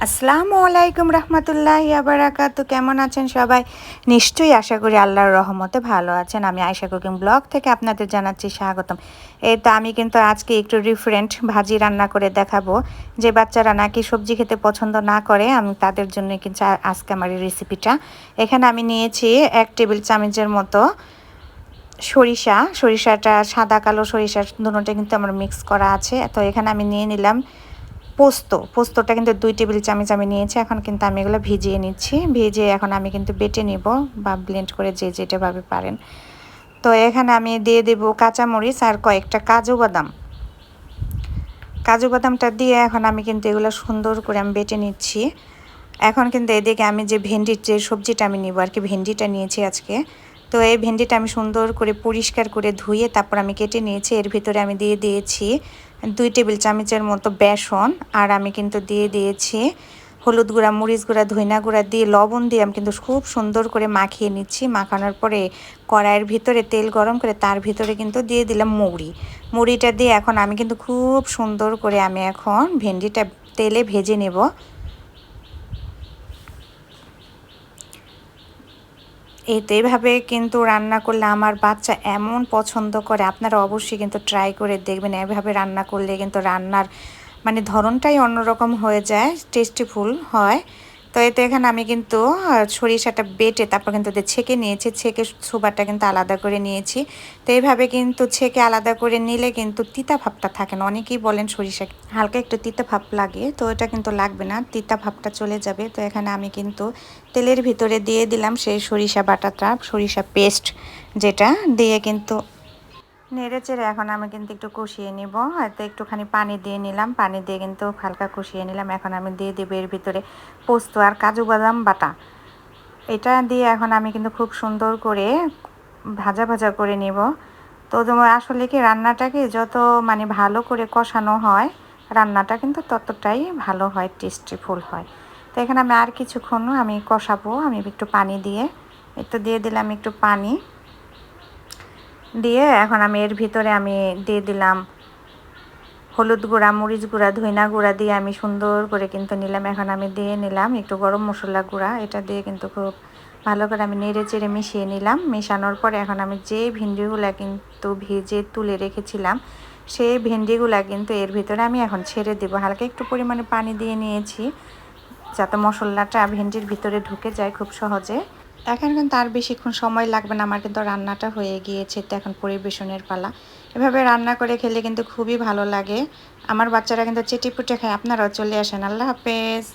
আসসালামু আলাইকুম রহমতুল্লাহি বারাকাতু। কেমন আছেন সবাই? নিশ্চয়ই আশা করি আল্লাহর রহমতে ভালো আছেন। আমি আয়েশা কুকিং ব্লগ থেকে আপনাদের জানাচ্ছি স্বাগতম। এই তো আমি কিন্তু আজকে একটু ডিফারেন্ট ভাজি রান্না করে দেখাবো। যে বাচ্চারা নাকি সবজি খেতে পছন্দ না করে, আমি তাদের জন্য কিন্তু আজকে আমার এই রেসিপিটা। এখানে আমি নিয়েছি 1 টেবিল চামচের মতো সরিষাটা সাদা কালো সরিষা দুটোটা কিন্তু আমার মিক্স করা আছে। তো এখানে আমি নিয়ে নিলাম পোস্তটা কিন্তু 2 টেবিল চামচ আমি নিয়েছি। এখন কিন্তু আমি এগুলো ভিজিয়ে নিচ্ছি। ভিজিয়ে এখন আমি কিন্তু বেটে নিব বা ব্লেন্ড করে যে যেটাভাবে পারেন। তো এখানে আমি দিয়ে দেব কাঁচামরিচ আর কয়েকটা কাজু বাদামটা দিয়ে এখন আমি কিন্তু এগুলো সুন্দর করে আমি বেটে নিচ্ছি। এখন কিন্তু এদিকে আমি যে ভেন্ডির যে সবজিটা আমি নিব আর কি, ভেন্ডিটা নিয়েছি আজকে। তো এই ভেন্ডিটা আমি সুন্দর করে পরিষ্কার করে ধুয়ে তারপর আমি কেটে নিয়েছি। এর ভিতরে আমি দিয়ে দিয়েছি 2 টেবিল চামচের মতো বেসন, আর আমি কিন্তু দিয়ে দিয়েছি হলুদ গুঁড়া, মরিচ গুঁড়া, ধইনা গুঁড়া দিয়ে লবণ দিয়ে আমি কিন্তু খুব সুন্দর করে মাখিয়ে নিচ্ছি। মাখানোর পরে কড়াইয়ের ভিতরে তেল গরম করে তার ভিতরে কিন্তু দিয়ে দিলাম মুড়িটা দিয়ে এখন আমি কিন্তু খুব সুন্দর করে আমি এখন ভেন্ডিটা তেলে ভেজে নেব। এই তো এইভাবে কিন্তু রান্না করলে আমার বাচ্চা এমন পছন্দ করে, আপনারা অবশ্যই কিন্তু ট্রাই করে দেখবেন। এভাবে রান্না করলে কিন্তু রান্নার মানে ধরনটাই অন্যরকম হয়ে যায়, টেস্টিফুল হয়। তো এতে এখানে আমি কিন্তু সরিষাটা বেটে তারপর কিন্তু ছেঁকে নিয়েছি, ছেঁকে ছোবাটা কিন্তু আলাদা করে নিয়েছি। তো এইভাবে কিন্তু ছেঁকে আলাদা করে নিলে কিন্তু তিতা ভাবটা থাকে না। অনেকেই বলেন সরিষা হালকা একটু তিতা ভাব লাগে, তো এটা কিন্তু লাগবে না, তিতা ভাবটা চলে যাবে। তো এখানে আমি কিন্তু তেলের ভিতরে দিয়ে দিলাম সেই সরিষা বাটাটা, সরিষা পেস্ট যেটা দিয়ে কিন্তু নেড়ে চেড়ে এখন আমি কিন্তু একটু কষিয়ে নিব। হয়তো একটুখানি পানি দিয়ে নিলাম, পানি দিয়ে কিন্তু হালকা কষিয়ে নিলাম। এখন আমি দিয়ে দেবো এর ভিতরে পোস্ত আর কাজু বাদাম বাটা। এটা দিয়ে এখন আমি কিন্তু খুব সুন্দর করে ভাজা ভাজা করে নিব। তো তোমার আসলে কি রান্নাটাকে যত মানে ভালো করে কষানো হয়, রান্নাটা কিন্তু ততটাই ভালো হয়, টেস্টিফুল হয়। তো এখানে আমি আর কিছুক্ষণ আমি কষাবো, আমি একটু পানি দিয়ে, একটু দিয়ে দিলাম একটু পানি দিয়ে এখন আমি এর ভিতরে আমি দিয়ে দিলাম হলুদ গুঁড়া, মরিচ গুঁড়া, ধইনা গুঁড়া দিয়ে আমি সুন্দর করে কিন্তু নিলাম। এখন আমি দিয়ে নিলাম একটু গরম মশলা গুঁড়া, এটা দিয়ে কিন্তু খুব ভালো করে আমি নেড়ে চেড়ে মিশিয়ে নিলাম। মেশানোর পরে এখন আমি যে ভেন্ডিগুলা কিন্তু ভেজে তুলে রেখেছিলাম, সেই ভেন্ডিগুলা কিন্তু এর ভিতরে আমি এখন ছেড়ে দেবো। হালকা একটু পরিমাণে পানি দিয়ে নিয়েছি যাতে মশলাটা ভেন্ডির ভিতরে ঢুকে যায় খুব সহজে। এখন কিন্তু আর বেশিক্ষণ সময় লাগবে না, আমার কিন্তু রান্নাটা হয়ে গিয়েছে। তো এখন পরিবেশনের পালা। এভাবে রান্না করে খেলে কিন্তু খুবই ভালো লাগে। আমার বাচ্চারা কিন্তু চেটেপুটে খায়। আপনারাও চলে আসেন। আল্লাহ হাফেজ।